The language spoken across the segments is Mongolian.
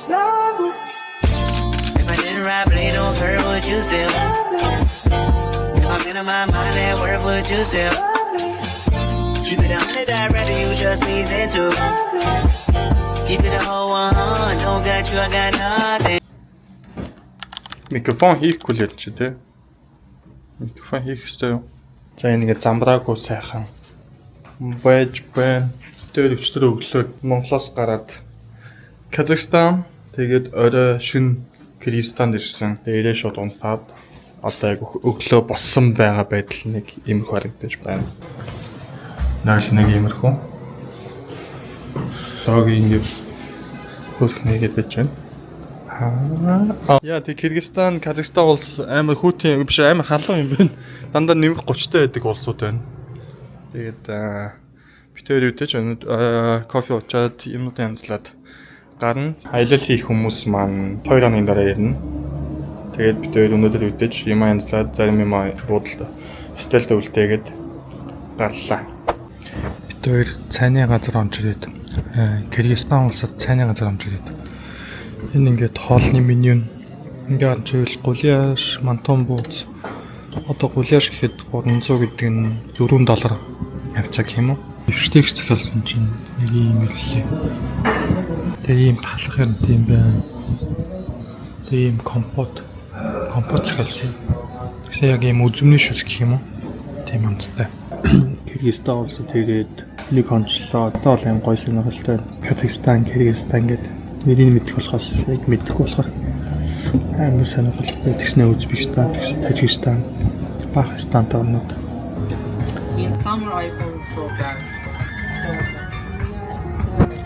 If I didn't ride blade on her, would you still? If I'm in my mind at work, would you still? Keep it 100, I'd rather you just me than two. Keep it a whole 100, don't got you, I got nothing. Микрофон хийхгүй л ярьж тий. Микрофон хийх ёстой юу? За энийгээ замбраагүй сайхан байж байна. Тэр өчтөр өглөө Монголоос гараад Казахстан тэгээд орой шөнө Кыргызстанд ирсэн. Тэрээ шууд унтаад одоо яг өглөө боссон байгаа байдал нэг иймэрхүү харагдаж байна. Нааш нэг иймэрхүү. Дог ингэж хөрх нэгэд байж байна. Яа тэг Кыргызстан, Казахстан улс амар хүүтийн биш амар халуун юм байна. Дандаа нэмэх 30-тай байдаг улсууд байна. Тэгээд битээр үтэж кофе уучаад юмнууд янзлаад гарна. Аялал хийх хүмүүс маань 2 хоногийн дараа ирнэ. Тэгээд битээр өнөөдөр үтэж юм янзлаад зарим юм буудалд стелд үлдээгээд гарлаа. Битээр цайны газар онж ирээд Кыргызстан улсад цайны газар онж ирээд энэ ингээд хоолны меню ингээд чивэл гуляш, мантон бууз. Одоо гуляш гэхэд 300 гэдэг нь $4 авцаг юм уу? Өвчтэйг захиалсан чинь нэг юм ирлээ. Тэгээ ийм талах юм тийм байна. Тэгээ ийм компот захиалсан. Тэгсэн яг ийм үзмний шүс гэх юм уу? Тийм амттай. Кыргызстан улсад тэгээд нэг хончлоо. Одоо л юм гой сонирхолтой. Казахстан, Кыргызстан гэдэг нэрийг мэдэх болохоос яг мэдэхгүй болохоор амар сонирхолтой. Тэгснэ Узбекистан, Тажикстан, Пакистан орнууд. In summer I feel so bad.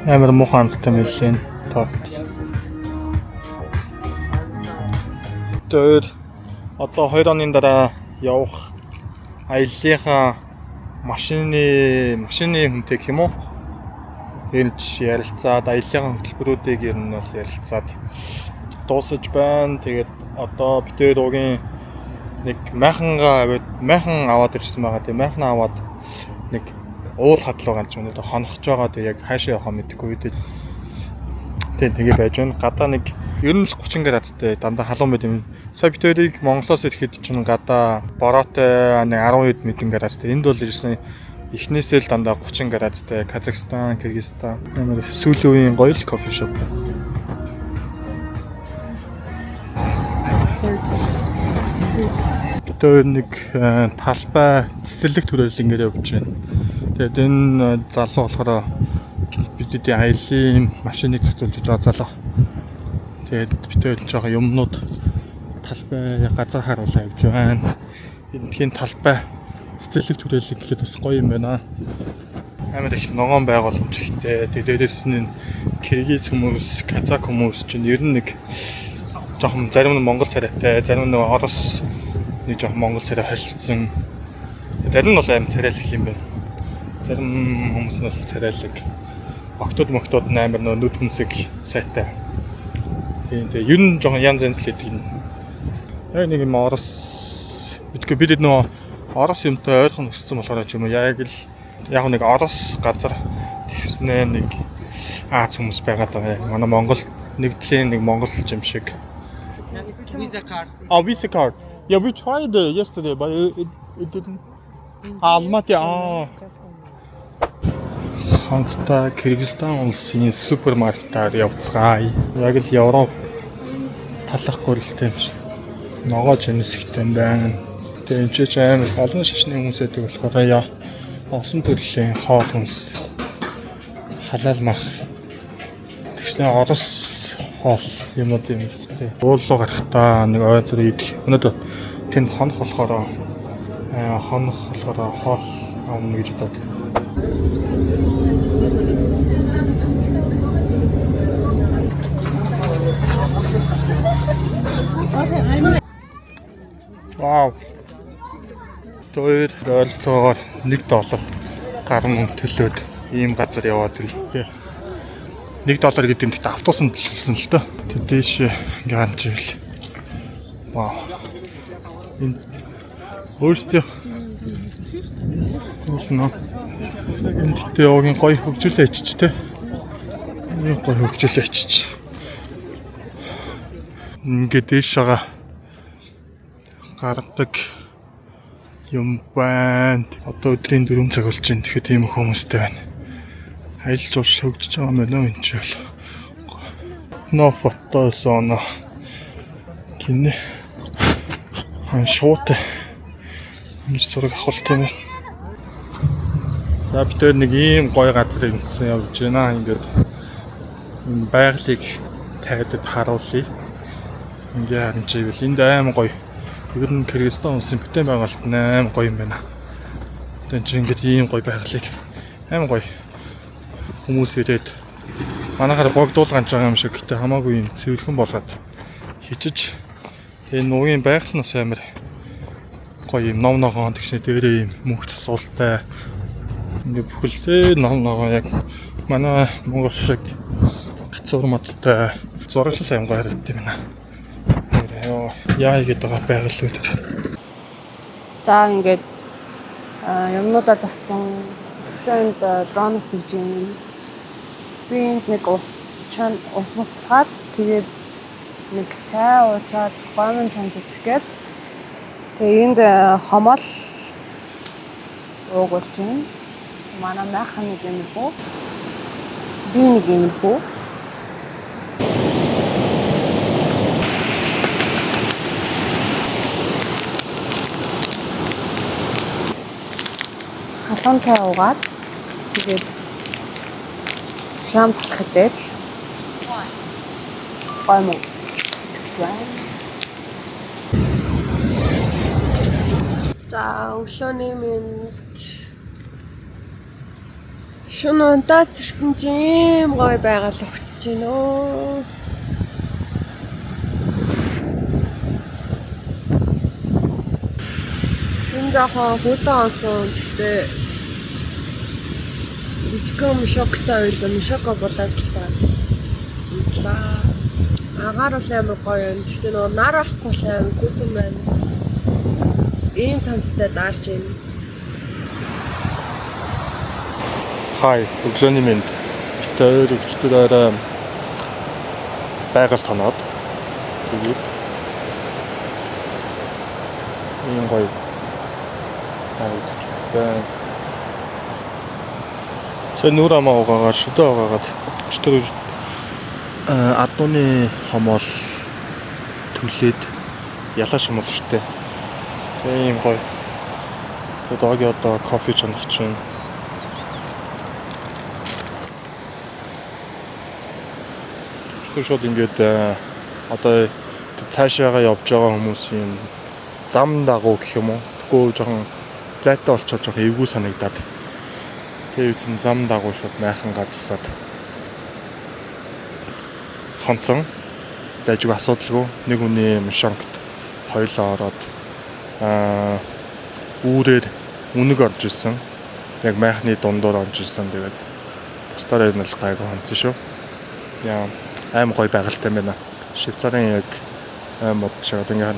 Амар муухай амттай мэлэн тоо. Тэр одоо 2 хоногийн дараа явах аяллахаа машины хүнтэй гэх юм уу? Энэч ярилцаад аяллахын хөтөлбөрүүдийг ер нь бол ярилцаад дуусаж байна. Тэгээд одоо битээр угийн нэг майхан аваад ирсэн байгаа. Тэгээд майхан аваад нэг уул хадлуу ганц өнөдөө хонохж байгаа. Тэгээд яг хаашаа явахаа мэдэхгүй үү. Тэгээ байж байна. Гадаа нэг ер нь л 30 градустай дандаа халуун байд юм. Сая битээрийг Монголоос ирэхэд чинь гадаа бороотой 12 мэдэн градустай. Энд бол ирсэн эхнээсээ л дандаа 30 градустай. Казахстан, Кыргызстан амар сүүлийн үеийн гоё л кофе шоп. Тэр нэг талбай цэцэрлэг төрөлнгөөр явж байна. Тэгээд энэ залуу болохоор бидний аялын машиныг цэцүүлж байгаа залуу. Тэгээд битүүл жоохон юмнууд талбай газар харуулаа явж байна. Эндхийн талбай цэцэрлэг төрөлөг гэхэд бас гоё юм байна. Амар их ногоон байгууламж ихтэй. Тэгээд дээрээс нь Киргиз хүмүүс, Казак хүмүүс чинь ер нь нэг жоохон зарим нь монгол царайтай, зарим нь орос нэг жоохон монгол царай холилдсон. Зарим нь бол амар царайлаг юм байна. Зарим хүмүүс нь бол царайлаг. Октод амар нүд хүнсэг сайтай. Тийм ер нь жоохон янз янз л гэдэг юм. Яг нэг юм орос бид нөө орос юмтай ойрхон өссөн болохоор ч юм уу яг нэг орос газар тэгснэ нэг Аз хүмүүс байгаад байгаа. Манай Монгол нэгдлийн нэг монголч юм шиг. Visa card. Oh, Visa card. Yeah, we tried yesterday, but it didn't. Алматы. Хонцтой Кыргызстан улсын супермаркетаар явцгаая. Яг л Европ талах гүрэлтэй юм шиг. Ногоо жинэсхтэй байна. Тэгээд энэ ч амар олон шашны хүмүүс байдаг болохоор яа олон төрлийн хоол хүнс халаал мах тэгснэ орос хоол юмуд юм тий. Уулуу гарахтаа нэг ой зүр идэх. Өнөөдөр тэнд хонох болохоор хоол авна гэж бодоод. Вау. Тэр доллар $1 гар мөнгө төлөөд ийм газар яваад ирлээ. $1 гэдэг нь гэхдээ автобусанд төлсөн л тоо. Тэр дээш ганж ил. Вау. Энэ өөртөө болно. Энд тэ огийн гоё хөгжүүлээ ичч тэ. Энэ гоё хөгжүүлээ ичч. Ингээд дэшаага гаргадаг юм байна. Одоо өдрийн 4 цаг болж байна. Тэгэхээр тийм их хүмүүстэй байна. Аялал жуулч сөгдөж байгаа юм байна энэ ч бол. No photo zone. Кинэ. Шууд энэ зураг авах тийм ээ. За бид тэр нэг ийм гоё газар ингэсэн явж байна. Ингээд энэ байгалыг тайлбар харуулъя. Ингээ харин чивэл энд аим гоё. Ер нь Кыргызстан улсын бүтээн байгуулалт аим гоё юм байна. Тэн чи ингээд ийм гоё байгалыг аим гоё хүмүүс ирээд манайхаар богдуулган байгаа юм шиг гэтээ хамаагүй юм цэвэрхэн болгоод хичиж энэ нуугийн байгаль нь амар гоё юм ном ногоон тэгшээ дээрээ юм мөнх засуултай ингээ бүхэлдээ ном ногоон яг манай Монгол шиг гацуур модтой зураглал аим гоё харагдсан юм байна. Яа игээд байгаа байгаль үү. За ингээд юмнуудаа тассан зөнд дроноос гэж юм. Би энд нэг ус буцалгаад тэгээд нэг цай уучаад гомн чамд итгэхэд тэгээд энд хомол уугуулж байна. Манай майхан нэг юм бүү. Би нэг юм бүү. Халуун цай уугаад тэгээд шам талах гэдэг. Гоё мөн. За өглөөний мэнд шөнө унтаад ирсэн чинь гоё байгаал өгч байна өө. Шөнө жоохон хөдөө онсон. Гэхдээ жижигхэн мишоктой байлаа. Мишоко болоод л та. Агаар бол амар гоё юм. Гэхдээ нөгөө нар ахгүй л амар гүтэн байна. Ийм цамцтай даарч байна. Хай, өглөөний мэнд. Тэр өчтөр арай байгаль тоноод тэгээд ийм гоё байна. Цэ нүр амаа угаагаад шүдэ угаагаад өчтөр адууны хомол түлээд ялаш хомолчтой. Тийм гоё. Тэгээд одоо кофе чанах чинь шууд ингээд одоо цаашаага явж байгаа хүмүүсийн зам дагуу гэх юм уу. Тэгвэл жоохон зайтай болчиход жоохон эвгүй санагдаад. Тэгээ үсэн зам дагуу шууд майхан газсаад хонцон дайжгүй асуудалгүй нэг хүний мушангт хоёлоо ороод үүрээр үнэг орж ирсэн. Яг майхны дундуур орж ирсэн. Тэгээд бусдаар нь л гайгүй хонцсон шүү. Яа аим гоё байгальтай байна. Швейцарын яг мод шиг одоо ингэ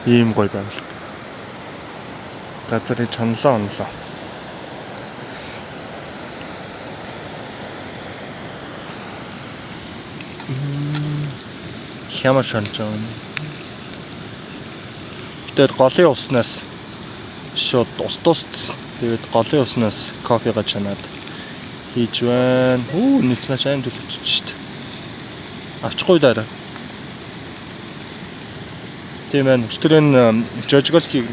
ийм гоё байгальтай. Газрын чанлаа онлоо. Хямаа шанчаа. Тэр голын уснаас шууд ус. Тэгээд голын уснаас кофега чанаад хийж байна. Нийцнаач аим төлөвчж штт. Авчихгүй дараа. Тийм ээ. Өчтөр энэ жожголки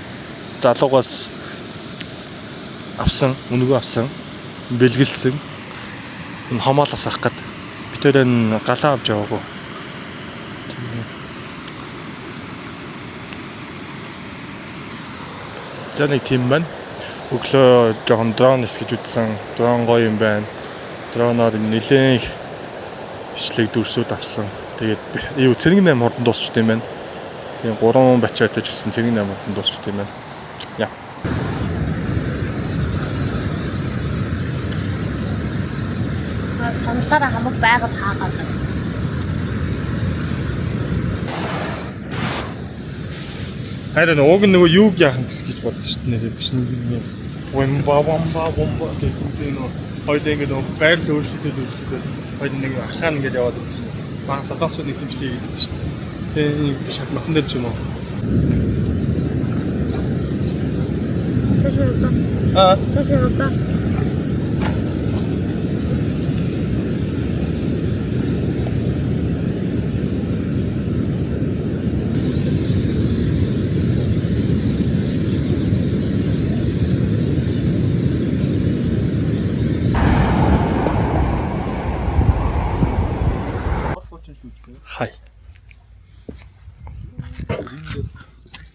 залуугаас авсан, үнэгүй авсан, бэлгэлсэн. Энэ хомоолоос авах гээд би тэр энэ галаа авч яваагүй. За нэг тийм байна. Өглөө жоохон дронос гэж үзсэн. Дрон гоё юм байна. Дроноор нэлээд бичлэг дүрсүүд авсан. Тэгээд юу цэрэг 8 хурдан дуусчт юм байна. Тийм 3 бачаатай ч гэсэн цэрэг 8 хурдан дуусчт юм байна. Яа. Саналаараа хамаг байгаль хаагаад. Харин уг нөгөө юуг яах юм гэж бодсон шүү дээ. Биш нэг юм. Вэмбавамба гэх юм нөө хоёлаа ингэ нөө байр л өөрчлөлтөд хоёул нэг ахаан ингэ яваад байдаг шин. Маань салаасууд нэг хэмжлээ хийгээд шин. Тэгээ шат матан дээр ч юм уу. Цаашаа удаа. Хай.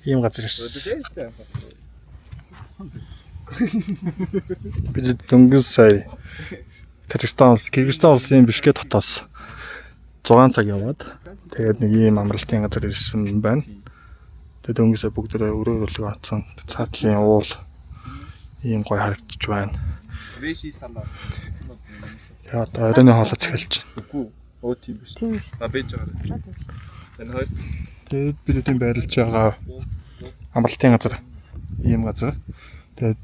Ийм газар ирсэн. Бид дөнгөж сая Кыргызстан улсын Бишкек хотоос 6 цаг яваад тэгээд нэг ийм амралтын газар ирсэн байна. Тэгээд дөнгөж сая бүгдээ өрөөр өглөө атсан цаатлын уул ийм гоё харагдаж байна. Яа одоо оройн хоолой цэхэлж байна. Оо тийм биш. А бэж байгаа. Энэ хоёр тэгээд бидний байрлаж байгаа амралтын газар ийм газар. Тэгээд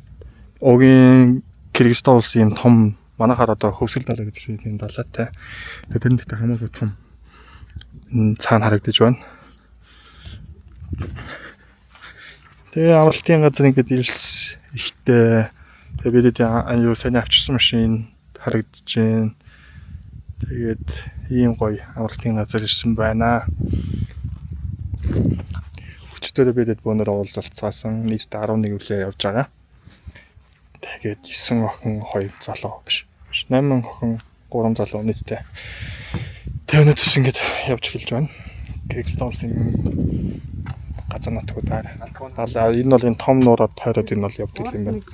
огийн Кыргызстан улсын юм том манайхаар одоо хөвсгөл далай гэдэг шиг юм далайтай. Тэгээд тэр нэгтэй хамаагүй том цаана харагдаж байна. Тэгээ амралтын газар ингээд ирс ихтэй. Тэгээд бид аюу сайн авчирсан машин харагдаж байна. Тэгээд ийм гоё амралтын газар ирсэн байна. Өчигдөр бидэд бөөнөр уулзалцаасан нийтдээ 11 хүлээ явж байгаа. Тэгээд 9 охин 2 залуу биш 8 охин 3 залуу нийтдээ. Тэгээд өнөөдөр ингэж явж эхэлж байна. Кыргызстан улсын газар нутгуудаар. Энэ бол энэ том нуураад тойроод энэ бол явдаг юм байна.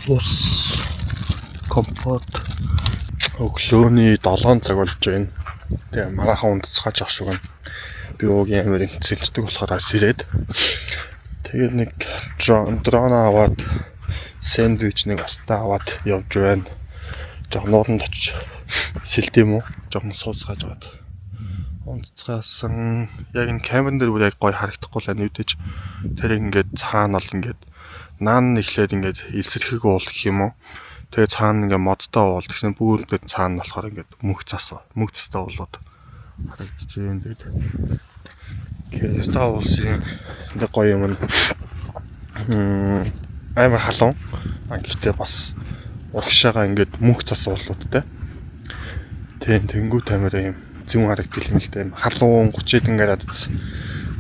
Ус компот өглөөний 7 цаг болж байна. Тэгээ маргахан унтцгааж ах шиг байна. Би уугийн амир цэлждэг болохоор сэрээд тэгээд нэг дрон аваад сэндвич нэг устаа аваад явж байна. Жог нууранд очиж сэлдэм үү? Жог сууцгааж аваад унтцгаасан. Яг энэ камерын дээр бүр яг гоё харагдахгүй л байна үдэж. Тэр ингээд цаана бол ингээд наан нэхлээд ингээд илсэрхэг уул гэх юм уу. Тэгээ цаана ингээд модтой уул тэгсэн бүрдээ цаана болохоор ингээд мөнх цастай уулууд харагдаж байна. Тэгээд Кыргызстан улсын нэг гоё юм амар халуун. Гэхдээ бас урагшаага ингээд мөнх цас уулуудтай. Тэнгүү тамир юм зүүн харагдал юм л дээ. Халуун 30 градус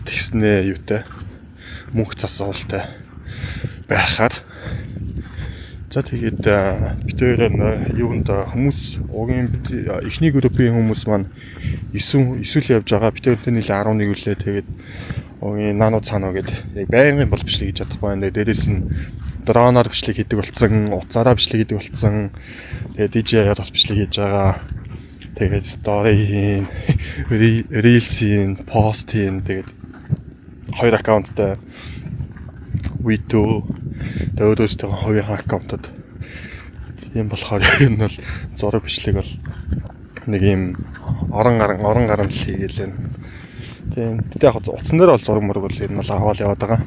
тэгснээ юутай мөнх цас уултай байхаар. За тэгээд битээр юунд хүмүүс угийн эхний группийн хүмүүс маань 9 явж байгаа. Битээр нэлээ 11 үлээ. Тэгээд угийн наануу цаанаа гэдэг яг байнгын бол бичлэг хийж чадахгүй байна. Дээрээс нь дроноор бичлэг хийдэг болсон, уцаараа бичлэг хийдэг болсон. Тэгээд DJ-аар бас бичлэг хийж байгаа. Тэгээд story хийн, reels хийн, post хийн. Тэгээд 2 аккаунттай видео дөөрөөстэй хоёрын аккаунтод юм болохоор энэ бол зураг бичлэг бол нэг юм орон гарам л хийгээл байна. Тэгээд яг утсан дээр бол зураг мөрөг бол энэ бол аваад яваад байгаа.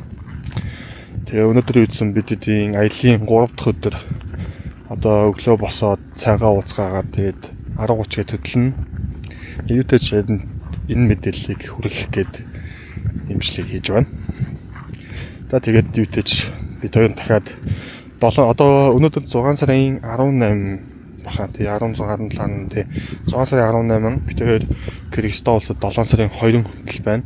Тэгээ өнөөдөр үйдсэн бидний аялын 3 дахь өдөр одоо өглөө босоод цайгаа ууцгаагаад тэгээд 10:30-д хөдлөнө. Юутай ч энэ мэдээллийг хүргэх гээд имжлэг хийж байна. За тэгээд юутэйч бид хоёр дахиад 7 одоо өнөөдөр 6 сарын 18 баха тий 16-нд лан тий 6 сарын 18 бид хоёр Кыргызстан улсад 7 сарын 2-нд хөтөл байна.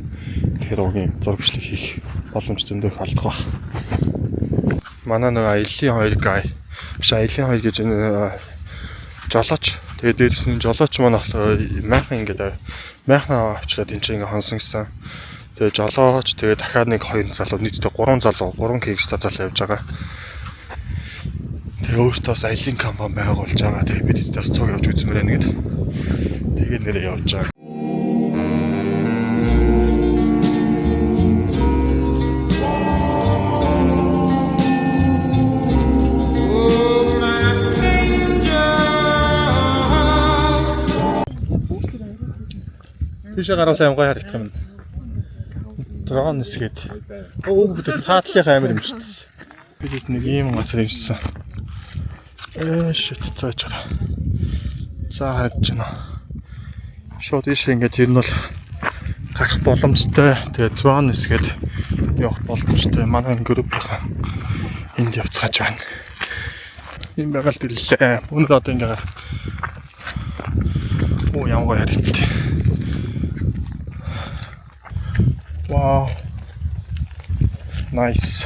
Тэгэхээр угийн зураг бичлэг хийх боломж зөндөө алдах баг. Манай нэг аялын 2 гай биш аялын 2 гэж жолооч тэгээд дээрээс нь жолооч маань майхан ингээд майхнаа авчлаад энэ чинь ингээ хонсон гэсэн. Тэгээ жолооч тэгээ дахиад нэг 2 залуу нийтдээ 3 Кыргызстан залуу явж байгаа. Тэгээ өөртөөс аялын компани байгуулж байгаа. Тэгээ бид эцээс цог явж үзмээр байна гэд. Тэгээ нэрээ явж байгаа. Тийшээ гаргалаа юм гоё харагдах юм. Дрон нэсгээд. Өө бид цаатлын амир юм шүү дээ. Бид нэг ийм газар ирсэн. Shit цаачаа. За хайж байна. Шууд ийш ингээд ер нь бол гарах боломжтой. Тэгээд дрон нэсгээд явах боломжтой. Манай группийнхаа энд явцгааж байна. Ийм байгаль дэллээ. Өнөөдөр одоо ингээд ямар харагдтыг. Wow. Nice.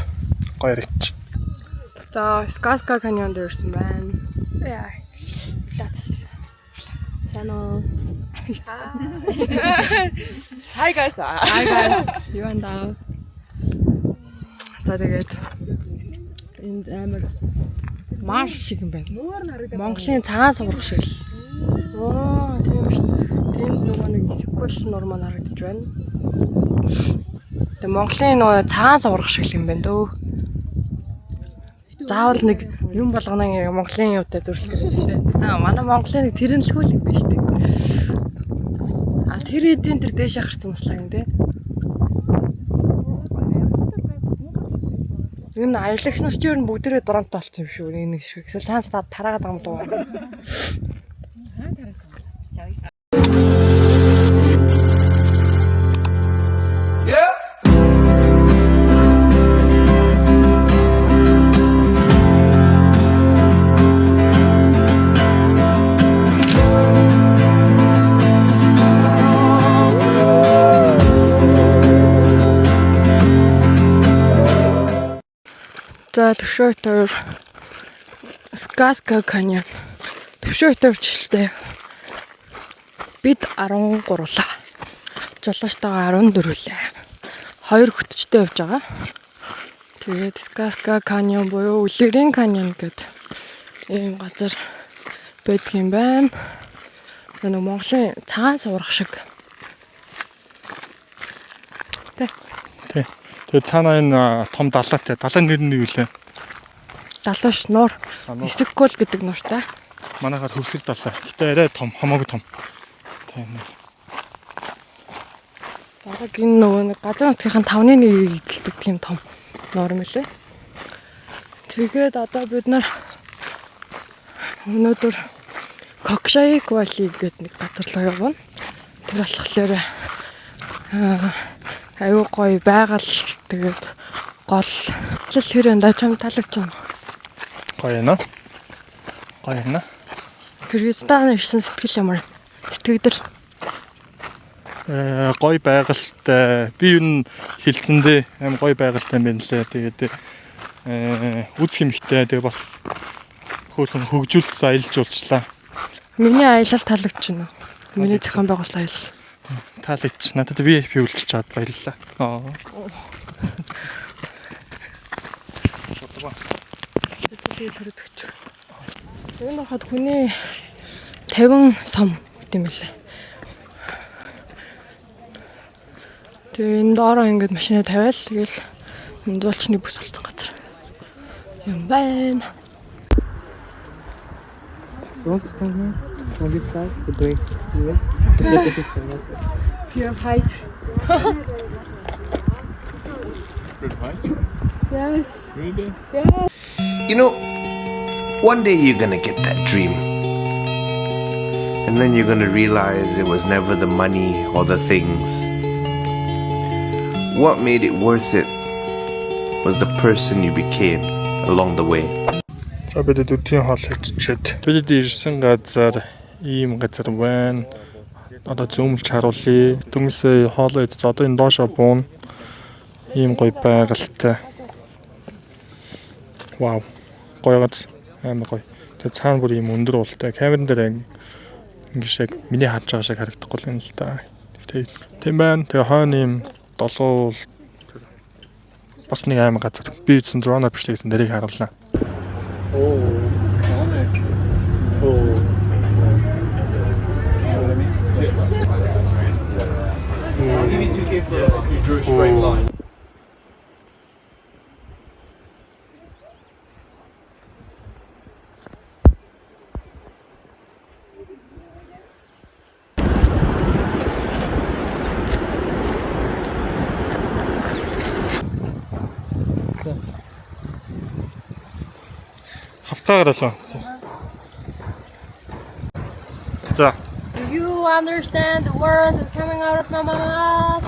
Гайрч. За Сказка каньон дээрсэн байна. Яа. Тано. Hi guys. Hi guys. You and down. Тэгээд энд амар Марс шиг юм байна. Монголын цагаан суурах шиг л. Оо, тийм шүү дээ. Тэнд нөгөө нэг sequential нормал харагдаж байна. Тэгээ Монголын нөгөө цагаан суурах шиг юм байна дөө. Заавал нэг юм болгоно ингээ Монголын юутай зөрчлөх гэж байна. Манай Монголын нэг тэрнэлгүй юм байна шүү дээ. А тэр эдийн тэр дээш харсан маслаа юм те. Энэ аялагч нар ч ер нь бүгдээрээ дронтой болсон юм шүү. Нэг шиг. Эсвэл цаанаас тараагаад байгаа юм дуу. За төвшөөтөр Сказка каньон. Төвшөөтөрчлээ. Бид 13лаа. Жолоочтойгоо 14лээ. 2 хөтчтэй явж байгаа. Тэгээд Сказка каньон буюу Үлгэрийн каньон гэдэг ийм газар байдаг юм байна. Нэг Монголын цагаан суурах шиг. Тий. Тэгээд цаанаа энэ том далаатай. Далайн нэр нь юу вэ? Далууш нуур. Эсэгкөл гэдэг нууртай. Манайхаар хөвсгөл далаа. Гэтэ арай том, хамаагүй том. Тийм. Бараг энэ нөгөө нэг газар нутгийн 5-1 эзэлдэг тийм том нуур мөлий. Тэгээд одоо бид нар өнөөдөр Кокшаик Вали гэдэг нэг газар руу явна. Тэр болохоор аюу гоё байгаль тэгээд гол хэрэг чам таалагдчихна. Гоё нэ. Гоё нэ. Кыргызстан ирсэн сэтгэл ямар сэтгэгдэл гоё байгальтай би юу н хилцэндээ аим гоё байгальтай юм лээ. Тэгээд үзэх юмхтэй тэгээд бас хөөрхөн хөгжүүлэлт аялжуулчлаа. Миний аялал таалагдчихна. Миний зохион байгуулсан аялал таалагдчих. Надад VIP үйлчилж чад баярлалаа. Тэгээд төрөдөгч. Энэ хад хүний 50 сом гэдэм билээ. Тэгээ энэ доороо ингээд машинаа тавиал тэгэл энэ зуулчны бүс болсон газар юм байна. Don't come here. From this side, it's a break. Pure height. Good height. Yes. Really? Yes. You know, one day you're gonna get that dream. And then you're gonna realize it was never the money or the things. What made it worth it was the person you became along the way. За бид өдөртийн хоол хийчихэд бид ирсэн газар ийм газар байна. Одоо зөөмөлж харуулъя. Дүнсээ хоолоо идэж одоо энэ доошо буун. Ийм гоё байгальтай. Вау. Гоё газар. Амар гоё. Тэгээ цаана бүр ийм өндөр уултай. Камерын дээр ингэ шиг миний харж байгаа шиг харагдахгүй юм л да. Тийм байна. Тэгээ хойно ийм долоо бас нэг амар газар. Би үзсэн дрона бичлэгсэн дэрийг харууллаа. Give you 2K for if you drew a straight line. Батгаараа. За. Do you understand the words that's coming out of my mouth?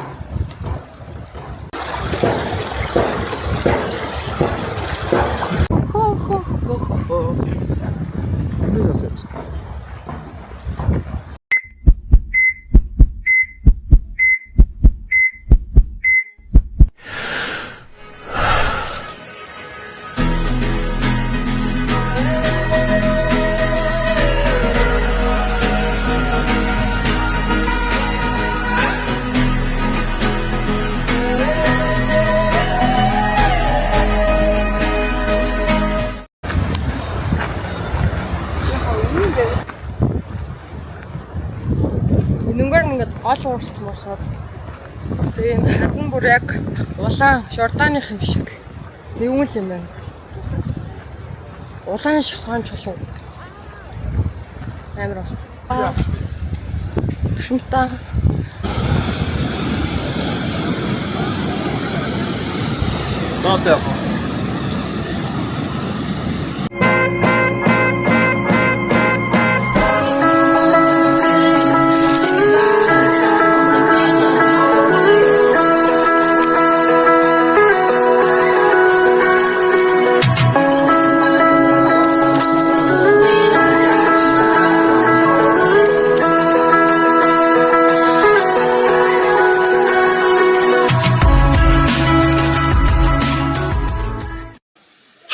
Нүнгээр ингээд гол уурсмосоод тэгээ энэ хатан бүр яг улаан шордааных юм шиг зэвүүл юм байна. Улаан шохоон чулуу. Амар ус. Шимтаа. Саатай.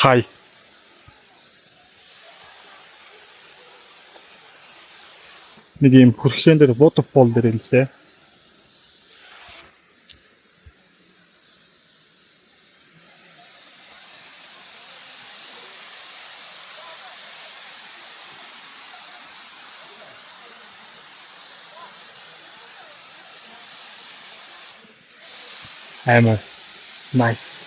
Хай. Нэг юм хүрхшэн дээр waterfall дээр илээ. Амар nice.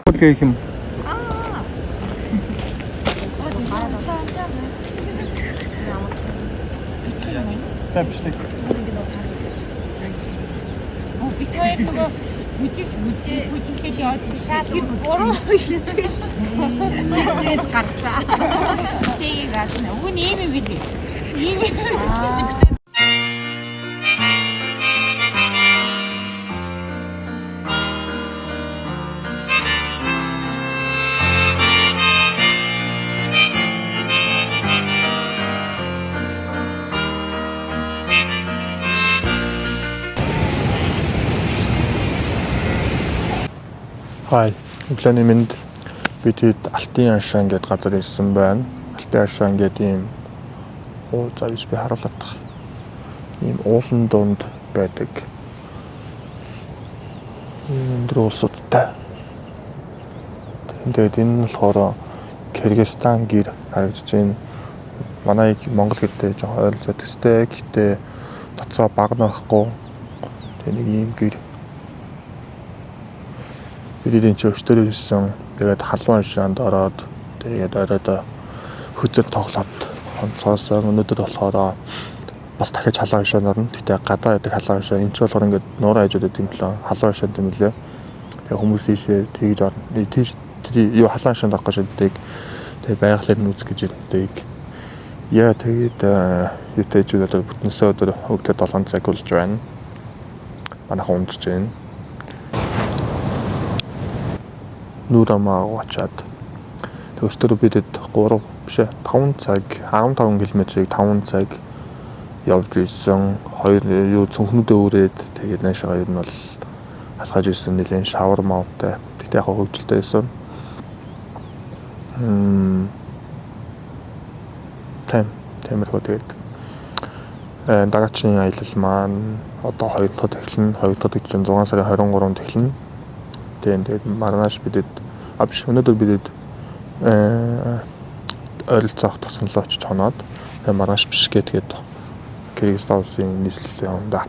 Okey kim? Tapıştık. Бид хоёр нөгөө мүжихэд явсан шаардлагыг буруу хийчихсэн. Шийдээд гаргасан. Чигийг гасна. Уг нь ийм юм билий. Ийм. Хай, өглөөний мэнд бид хэд Алтын Аншаан гэдэг газар ирсэн байна. Алтын Аншаан гэдэг ийм завж би харуулдаг. Ийм уулан дунд байдаг. Өндөр улсуудтай. Тэгээд энэ нь болохоор Кыргызстан гэр харагдаж байна. Манай Монгол гэдтэй жоохон ойролцоо төстэй. Гэхдээ тоцоо баг нөхгүй. Тэгээд нэг ийм гэр. Бид энэ ч өчтөр ирсэн. Тэгээд халуун шаанд ороод тэгээд оройдоо хөзөл тоглоод онцгойсон. Өнөөдөр болохоор бас дахиж халуун хашаа норно. Гэтэ гадаа ядаг халуун хашаа. Энд ч болохоор ингээд нуурын хажууд гэдэг юм лээ. Халуун хашаа юм лээ. Тэгээ хүмүүс ийшээ тэгж орно. Тийш юу халуун хашаанд авахгүй шийддэг. Тэгээ байгалыг нь үзэх гэж яддаг. Яа тэгээд ютэж өдөр бүтнсөө өдөр хөгтөд 7 цаг болж байна. Манайхан унтж байна. Нурамаа уучаад өстөр бидэд 3 биш 5 цаг 15 км-ийг 5 цаг явж ирсэн. Хоёр юу цүнхнүүдээ өрөөд тэгээд наашаа ер нь бол алхаж ирсэн нэлээд шавар маавтай. Тэгтээ яг хөвгөлтэй байсан. Тиймэрхүү тэгээд дараагийн аялал маань одоо 2 дахь эхлэн 2 дахь чинь 6 сарын 23-нд эхлэн. Тэгээд маргааш бидэд авш өнөөдөр бидэд ойролцоох тоснолоо очиж хоноод маргааш бишгээ тэгээд Кыргызстан улсын нийслэл явна.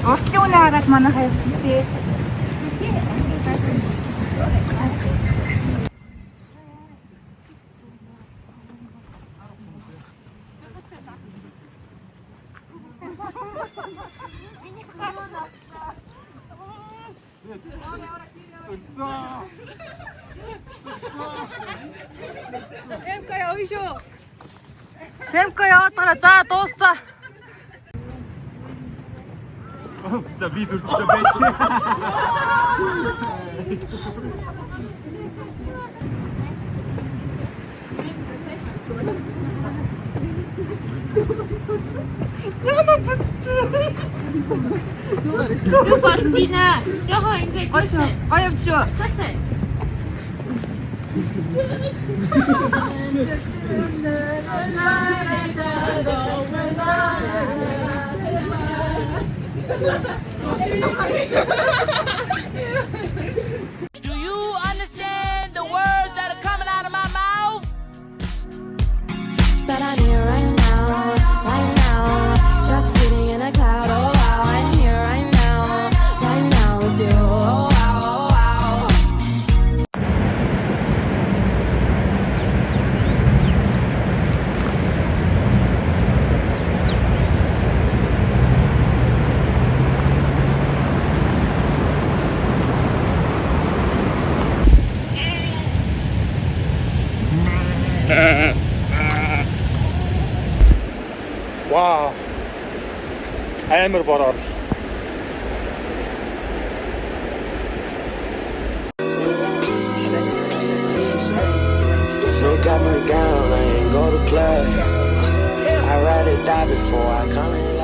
Уртлын үнэ хараад манай хайвч штэ. Темко яваадаараа за дуусцаа. За би зүрчтэй байж. Фортина. Яхаа ингэ гоё юм шүү. Do you understand the words that are coming out of my mouth? But I'm here right now, just sitting in a cloud. Oh wow, I'm here right now with you. Oh wow, oh wow. Wow. Амар бороор. Look at my gown, I ain't go to class. I'd rather die before I come in.